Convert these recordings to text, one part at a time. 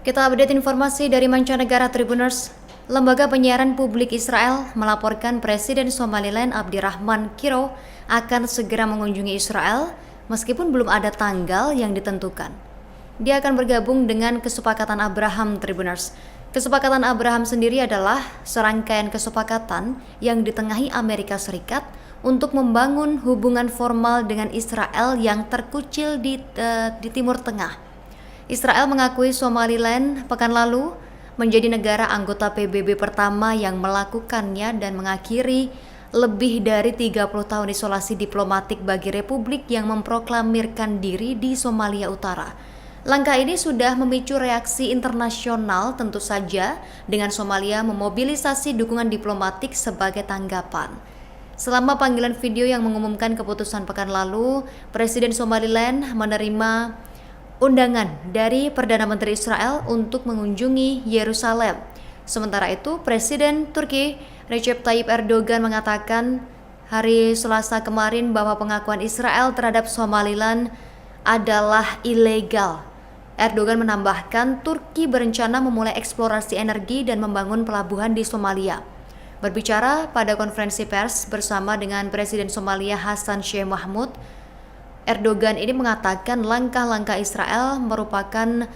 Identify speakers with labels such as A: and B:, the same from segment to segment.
A: Kita update informasi dari mancanegara Tribuners. Lembaga penyiaran publik Israel melaporkan Presiden Somaliland Abdirahman Kiro akan segera mengunjungi Israel meskipun belum ada tanggal yang ditentukan. Dia akan bergabung dengan kesepakatan Abraham Tribuners. Kesepakatan Abraham sendiri adalah serangkaian kesepakatan yang ditengahi Amerika Serikat untuk membangun hubungan formal dengan Israel yang terkucil di Timur Tengah. Israel mengakui Somaliland pekan lalu menjadi negara anggota PBB pertama yang melakukannya dan mengakhiri lebih dari 30 tahun isolasi diplomatik bagi republik yang memproklamirkan diri di Somalia Utara. Langkah ini sudah memicu reaksi internasional tentu saja dengan Somalia memobilisasi dukungan diplomatik sebagai tanggapan. Selama panggilan video yang mengumumkan keputusan pekan lalu, Presiden Somaliland menerima undangan dari Perdana Menteri Israel untuk mengunjungi Yerusalem. Sementara itu, Presiden Turki Recep Tayyip Erdogan mengatakan hari Selasa kemarin bahwa pengakuan Israel terhadap Somaliland adalah ilegal. Erdogan menambahkan Turki berencana memulai eksplorasi energi dan membangun pelabuhan di Somalia. Berbicara pada konferensi pers bersama dengan Presiden Somalia Hassan Sheikh Mohamud, Erdogan ini mengatakan langkah-langkah Israel merupakan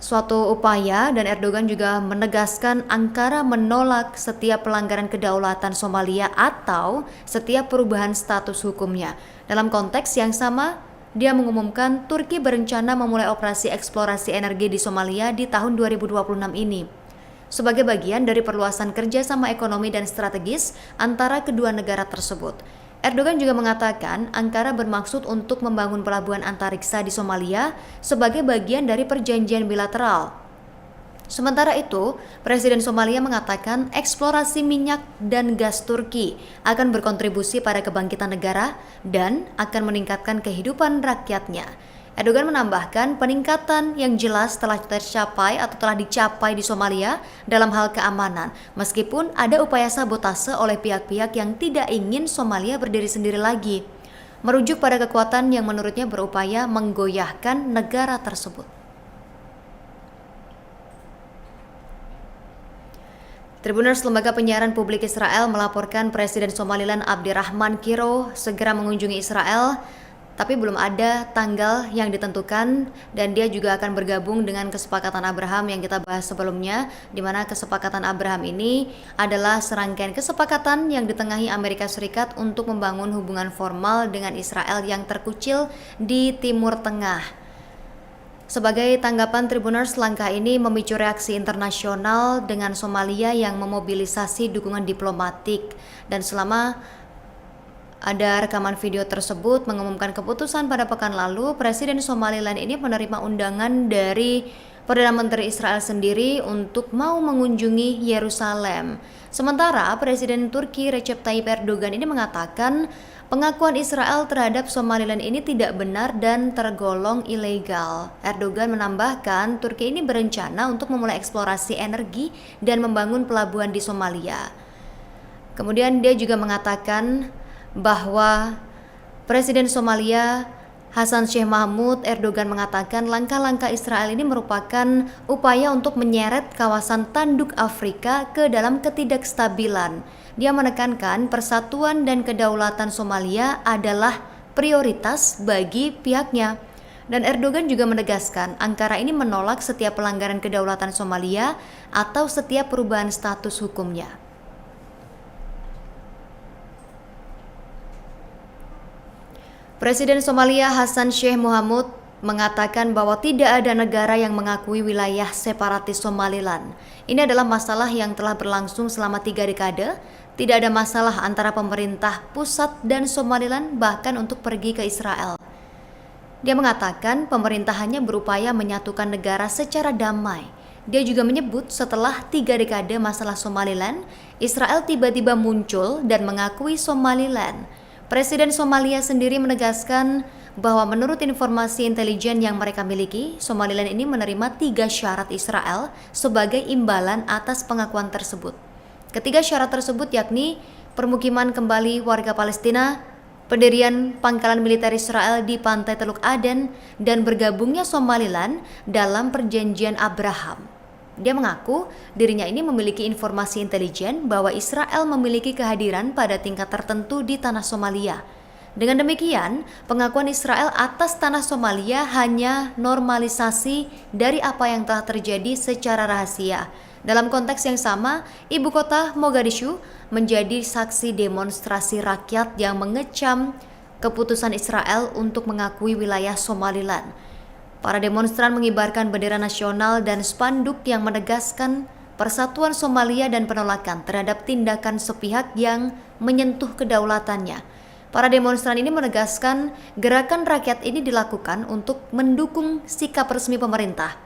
A: suatu upaya dan Erdogan juga menegaskan Ankara menolak setiap pelanggaran kedaulatan Somalia atau setiap perubahan status hukumnya. Dalam konteks yang sama, dia mengumumkan Turki berencana memulai operasi eksplorasi energi di Somalia di tahun 2026 ini. Sebagai bagian dari perluasan kerjasama ekonomi dan strategis antara kedua negara tersebut. Erdogan juga mengatakan Ankara bermaksud untuk membangun pelabuhan antariksa di Somalia sebagai bagian dari perjanjian bilateral. Sementara itu, Presiden Somalia mengatakan eksplorasi minyak dan gas Turki akan berkontribusi pada kebangkitan negara dan akan meningkatkan kehidupan rakyatnya. Erdogan menambahkan peningkatan yang jelas telah dicapai di Somalia dalam hal keamanan, meskipun ada upaya sabotase oleh pihak-pihak yang tidak ingin Somalia berdiri sendiri lagi, merujuk pada kekuatan yang menurutnya berupaya menggoyahkan negara tersebut. Tribuners, lembaga penyiaran publik Israel melaporkan Presiden Somaliland Abdirahman Kiro segera mengunjungi Israel, tapi belum ada tanggal yang ditentukan dan dia juga akan bergabung dengan kesepakatan Abraham yang kita bahas sebelumnya, di mana kesepakatan Abraham ini adalah serangkaian kesepakatan yang ditengahi Amerika Serikat untuk membangun hubungan formal dengan Israel yang terkucil di Timur Tengah. Sebagai tanggapan Tribuners, langkah ini memicu reaksi internasional dengan Somalia yang memobilisasi dukungan diplomatik dan selama ada rekaman video tersebut mengumumkan keputusan pada pekan lalu, Presiden Somaliland ini menerima undangan dari Perdana Menteri Israel sendiri untuk mau mengunjungi Yerusalem. Sementara Presiden Turki Recep Tayyip Erdogan ini mengatakan pengakuan Israel terhadap Somaliland ini tidak benar dan tergolong ilegal. Erdogan menambahkan Turki ini berencana untuk memulai eksplorasi energi dan membangun pelabuhan di Somalia. Kemudian dia juga mengatakan bahwa Presiden Somalia Hassan Sheikh Mohamud Erdogan mengatakan langkah-langkah Israel ini merupakan upaya untuk menyeret kawasan tanduk Afrika ke dalam ketidakstabilan. Dia menekankan persatuan dan kedaulatan Somalia adalah prioritas bagi pihaknya. Dan Erdogan juga menegaskan Ankara ini menolak setiap pelanggaran kedaulatan Somalia atau setiap perubahan status hukumnya. Presiden Somalia Hassan Sheikh Mohamud mengatakan bahwa tidak ada negara yang mengakui wilayah separatis Somaliland. Ini adalah masalah yang telah berlangsung selama 3 dekade. Tidak ada masalah antara pemerintah pusat dan Somaliland bahkan untuk pergi ke Israel. Dia mengatakan pemerintah hanya berupaya menyatukan negara secara damai. Dia juga menyebut setelah 3 dekade masalah Somaliland, Israel tiba-tiba muncul dan mengakui Somaliland. Presiden Somalia sendiri menegaskan bahwa menurut informasi intelijen yang mereka miliki, Somaliland ini menerima 3 syarat Israel sebagai imbalan atas pengakuan tersebut. Ketiga syarat tersebut yakni permukiman kembali warga Palestina, pendirian pangkalan militer Israel di pantai Teluk Aden, dan bergabungnya Somaliland dalam perjanjian Abraham. Dia mengaku dirinya ini memiliki informasi intelijen bahwa Israel memiliki kehadiran pada tingkat tertentu di tanah Somalia. Dengan demikian, pengakuan Israel atas tanah Somalia hanya normalisasi dari apa yang telah terjadi secara rahasia. Dalam konteks yang sama, ibu kota Mogadishu menjadi saksi demonstrasi rakyat yang mengecam keputusan Israel untuk mengakui wilayah Somaliland. Para demonstran mengibarkan bendera nasional dan spanduk yang menegaskan persatuan Somalia dan penolakan terhadap tindakan sepihak yang menyentuh kedaulatannya. Para demonstran ini menegaskan gerakan rakyat ini dilakukan untuk mendukung sikap resmi pemerintah.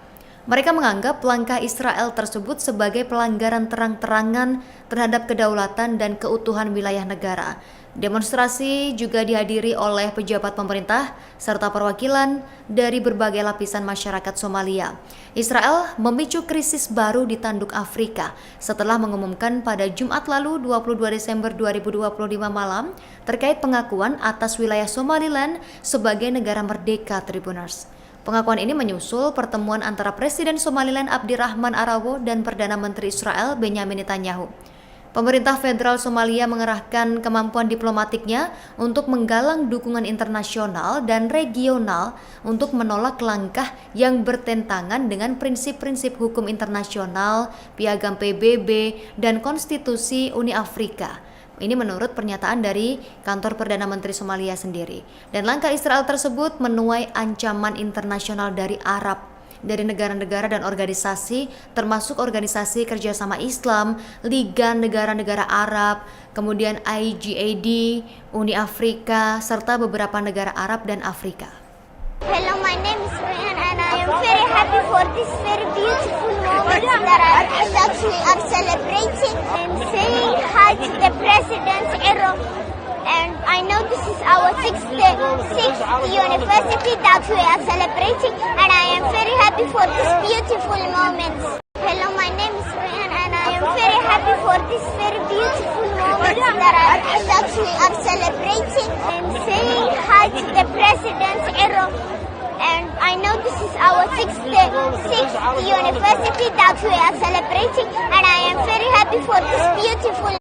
A: Mereka menganggap langkah Israel tersebut sebagai pelanggaran terang-terangan terhadap kedaulatan dan keutuhan wilayah negara. Demonstrasi juga dihadiri oleh pejabat pemerintah serta perwakilan dari berbagai lapisan masyarakat Somalia. Israel memicu krisis baru di tanduk Afrika setelah mengumumkan pada Jumat lalu 22 Desember 2025 malam terkait pengakuan atas wilayah Somaliland sebagai negara merdeka Tribuners. Pengakuan ini menyusul pertemuan antara Presiden Somaliland Abdirahman Arawo dan Perdana Menteri Israel Benyamin Netanyahu. Pemerintah federal Somalia mengerahkan kemampuan diplomatiknya untuk menggalang dukungan internasional dan regional untuk menolak langkah yang bertentangan dengan prinsip-prinsip hukum internasional, Piagam PBB, dan Konstitusi Uni Afrika. Ini menurut pernyataan dari kantor Perdana Menteri Somalia sendiri. Dan langkah Israel tersebut menuai ancaman internasional dari negara-negara dan organisasi, termasuk Organisasi Kerjasama Islam, Liga Negara-Negara Arab, kemudian IGAD, Uni Afrika, serta beberapa negara Arab dan Afrika.
B: Hello, my name is Ryan and I am very happy for this very beautiful moment that we are celebrating and saying hi to the President Ero. And I know this is our sixth university that we are celebrating and I am very happy for this beautiful moment. Hello, my name is Ryan and I am very happy for this very beautiful moment that we are celebrating and saying hi to the President Ero. And I know this is our sixth university that we are celebrating and I am very happy for this beautiful.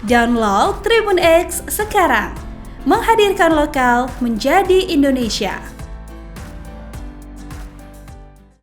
C: Download Tribun X sekarang, menghadirkan lokal menjadi Indonesia.